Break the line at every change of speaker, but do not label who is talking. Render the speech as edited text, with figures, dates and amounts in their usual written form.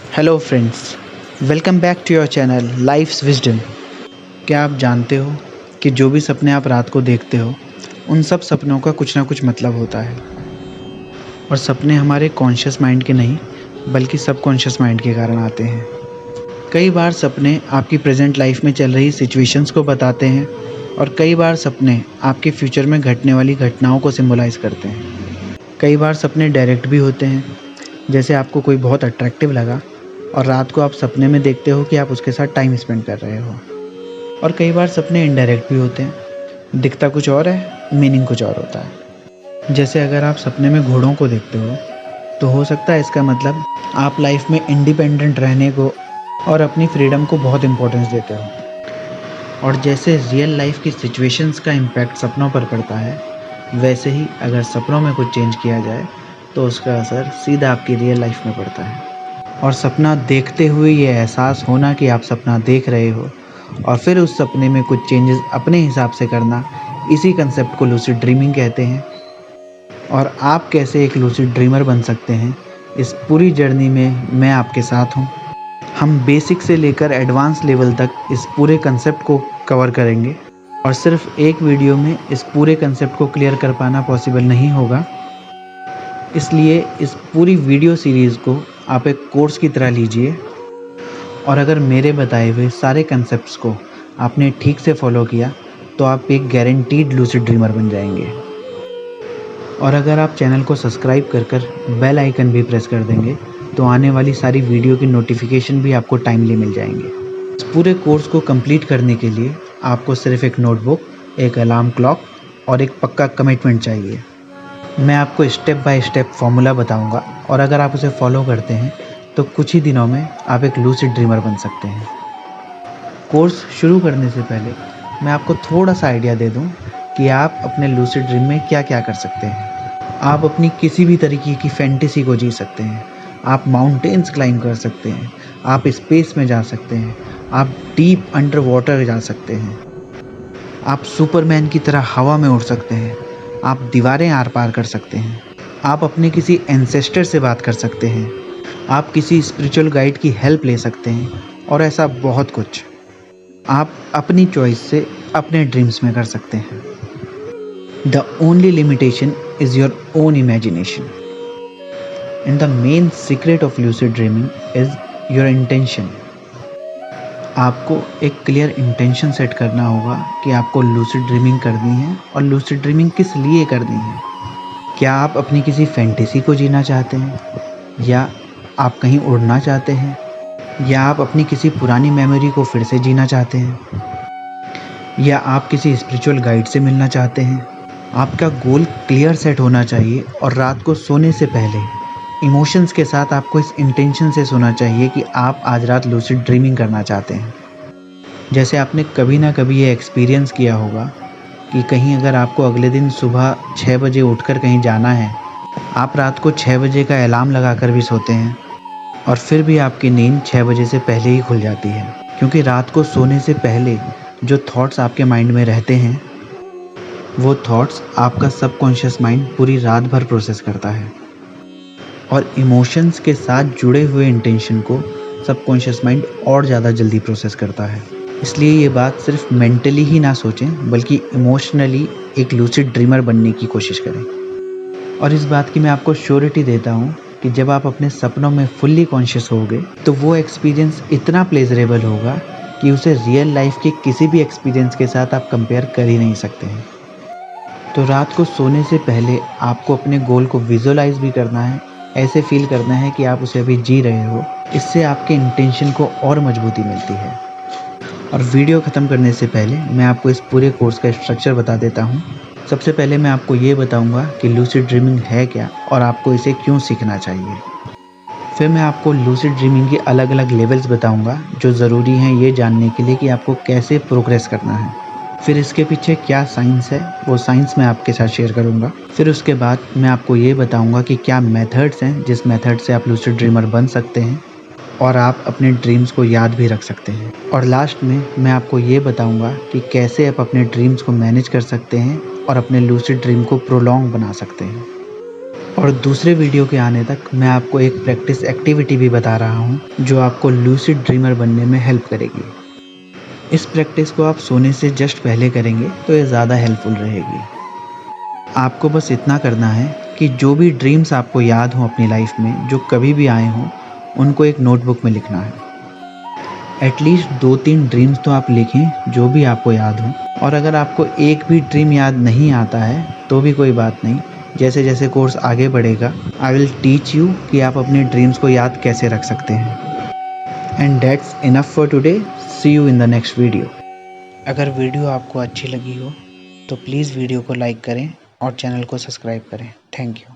Hello friends, welcome back to your channel life's wisdom. क्या आप जानते हो कि जो भी सपने आप रात को देखते हो उन सब सपनों का कुछ ना कुछ मतलब होता है। और सपने हमारे कॉन्शियस माइंड के नहीं बल्कि सबकॉन्शियस माइंड के कारण आते हैं। कई बार सपने आपकी प्रेजेंट लाइफ में चल रही सिचुएशंस को बताते हैं और कई बार सपने आपके फ्यूचर में घटने वाली घटनाओं को सिंबलाइज करते हैं। कई बार सपने डायरेक्ट भी होते हैं, जैसे आपको कोई बहुत अट्रैक्टिव लगा और रात को आप सपने में देखते हो कि आप उसके साथ टाइम स्पेंड कर रहे हो। और कई बार सपने इनडायरेक्ट भी होते हैं, दिखता कुछ और है, मीनिंग कुछ और होता है। जैसे अगर आप सपने में घोड़ों को देखते हो तो हो सकता है इसका मतलब आप लाइफ में इंडिपेंडेंट रहने को और अपनी फ्रीडम को बहुत इम्पोर्टेंस देते हो। और जैसे रियल लाइफ की सिचुएशंस का इम्पैक्ट सपनों पर पड़ता है, वैसे ही अगर सपनों में कुछ चेंज किया जाए तो उसका असर सीधा आपकी रियल लाइफ में पड़ता है। और सपना देखते हुए ये एहसास होना कि आप सपना देख रहे हो और फिर उस सपने में कुछ चेंजेस अपने हिसाब से करना, इसी कंसेप्ट को लूसिड ड्रीमिंग कहते हैं। और आप कैसे एक लूसिड ड्रीमर बन सकते हैं, इस पूरी जर्नी में मैं आपके साथ हूँ। हम बेसिक से लेकर एडवांस लेवल तक इस पूरे कंसेप्ट को कवर करेंगे और सिर्फ एक वीडियो में इस पूरे कंसेप्ट को क्लियर कर पाना पॉसिबल नहीं होगा। इसलिए इस पूरी वीडियो सीरीज़ को आप एक कोर्स की तरह लीजिए और अगर मेरे बताए हुए सारे कंसेप्ट्स को आपने ठीक से फॉलो किया तो आप एक गारंटीड लूसिड ड्रीमर बन जाएंगे। और अगर आप चैनल को सब्सक्राइब कर बेल आइकन भी प्रेस कर देंगे तो आने वाली सारी वीडियो की नोटिफिकेशन भी आपको टाइमली मिल जाएंगे। इस पूरे कोर्स को कंप्लीट करने के लिए आपको सिर्फ एक नोटबुक, एक अलार्म क्लॉक और एक पक्का कमिटमेंट चाहिए। मैं आपको स्टेप बाय स्टेप फॉर्मूला बताऊंगा और अगर आप उसे फॉलो करते हैं तो कुछ ही दिनों में आप एक लूसिड ड्रीमर बन सकते हैं। कोर्स शुरू करने से पहले मैं आपको थोड़ा सा आइडिया दे दूं कि आप अपने लूसिड ड्रीम में क्या क्या कर सकते हैं। आप अपनी किसी भी तरीके की फैंटेसी को जी सकते हैं। आप माउंटेन्स क्लाइंब कर सकते हैं, आप स्पेस में जा सकते हैं, आप डीप अंडर वाटर जा सकते हैं, आप सुपरमैन की तरह हवा में उड़ सकते हैं, आप दीवारें आर पार कर सकते हैं, आप अपने किसी एंसेस्टर से बात कर सकते हैं, आप किसी स्पिरिचुअल गाइड की हेल्प ले सकते हैं और ऐसा बहुत कुछ आप अपनी चॉइस से अपने ड्रीम्स में कर सकते हैं। The only limitation is your own imagination and the main secret of lucid dreaming is your intention. आपको एक क्लियर इंटेंशन सेट करना होगा कि आपको लूसिड ड्रीमिंग करनी है और लूसिड ड्रीमिंग किस लिए करनी है। क्या आप अपनी किसी फैंटेसी को जीना चाहते हैं, या आप कहीं उड़ना चाहते हैं, या आप अपनी किसी पुरानी मेमोरी को फिर से जीना चाहते हैं, या आप किसी स्पिरिचुअल गाइड से मिलना चाहते हैं। आपका गोल क्लियर सेट होना चाहिए और रात को सोने से पहले इमोशंस के साथ आपको इस इंटेंशन से सोना चाहिए कि आप आज रात लूसिड ड्रीमिंग करना चाहते हैं। जैसे आपने कभी ना कभी ये एक्सपीरियंस किया होगा कि कहीं अगर आपको अगले दिन सुबह 6 बजे उठकर कहीं जाना है, आप रात को 6 बजे का अलार्म लगाकर भी सोते हैं और फिर भी आपकी नींद 6 बजे से पहले ही खुल जाती है, क्योंकि रात को सोने से पहले जो थॉट्स आपके माइंड में रहते हैं वो थॉट्स आपका सबकॉन्शियस माइंड पूरी रात भर प्रोसेस करता है और इमोशंस के साथ जुड़े हुए इंटेंशन को सबकॉन्शियस माइंड और ज़्यादा जल्दी प्रोसेस करता है। इसलिए ये बात सिर्फ मेंटली ही ना सोचें बल्कि इमोशनली एक लूसिड ड्रीमर बनने की कोशिश करें। और इस बात की मैं आपको श्योरिटी देता हूँ कि जब आप अपने सपनों में फुल्ली कॉन्शियस होगे तो वो एक्सपीरियंस इतना प्लेजरेबल होगा कि उसे रियल लाइफ के किसी भी एक्सपीरियंस के साथ आप कंपेयर कर ही नहीं सकते हैं। तो रात को सोने से पहले आपको अपने गोल को विजुअलाइज भी करना है, ऐसे फील करना है कि आप उसे अभी जी रहे हो। इससे आपके इंटेंशन को और मजबूती मिलती है। और वीडियो ख़त्म करने से पहले मैं आपको इस पूरे कोर्स का स्ट्रक्चर बता देता हूँ। सबसे पहले मैं आपको ये बताऊँगा कि लूसिड ड्रीमिंग है क्या और आपको इसे क्यों सीखना चाहिए। फिर मैं आपको लूसिड ड्रीमिंग के अलग अलग लेवल्स बताऊँगा जो ज़रूरी हैं ये जानने के लिए कि आपको कैसे प्रोग्रेस करना है। फिर इसके पीछे क्या साइंस है, वो साइंस मैं आपके साथ शेयर करूँगा। फिर उसके बाद मैं आपको ये बताऊँगा कि क्या मेथड्स हैं जिस मेथड से आप लूसिड ड्रीमर बन सकते हैं और आप अपने ड्रीम्स को याद भी रख सकते हैं। और लास्ट में मैं आपको ये बताऊंगा कि कैसे आप अपने ड्रीम्स को मैनेज कर सकते हैं और अपने लूसिड ड्रीम को प्रोलॉन्ग बना सकते हैं। और दूसरे वीडियो के आने तक मैं आपको एक प्रैक्टिस एक्टिविटी भी बता रहा हूँ जो आपको लूसिड ड्रीमर बनने में हेल्प करेगी। इस प्रैक्टिस को आप सोने से जस्ट पहले करेंगे तो ये ज़्यादा हेल्पफुल रहेगी। आपको बस इतना करना है कि जो भी ड्रीम्स आपको याद हों अपनी लाइफ में, जो कभी भी आए हों, उनको एक नोटबुक में लिखना है। एटलीस्ट 2-3 ड्रीम्स तो आप लिखें जो भी आपको याद हो। और अगर आपको एक भी ड्रीम याद नहीं आता है तो भी कोई बात नहीं, जैसे जैसे कोर्स आगे बढ़ेगा आई विल टीच यू कि आप अपने ड्रीम्स को याद कैसे रख सकते हैं। And that's enough for today. See you in the next video. अगर वीडियो आपको अच्छी लगी हो तो प्लीज़ वीडियो को लाइक करें और चैनल को सब्सक्राइब करें। Thank you.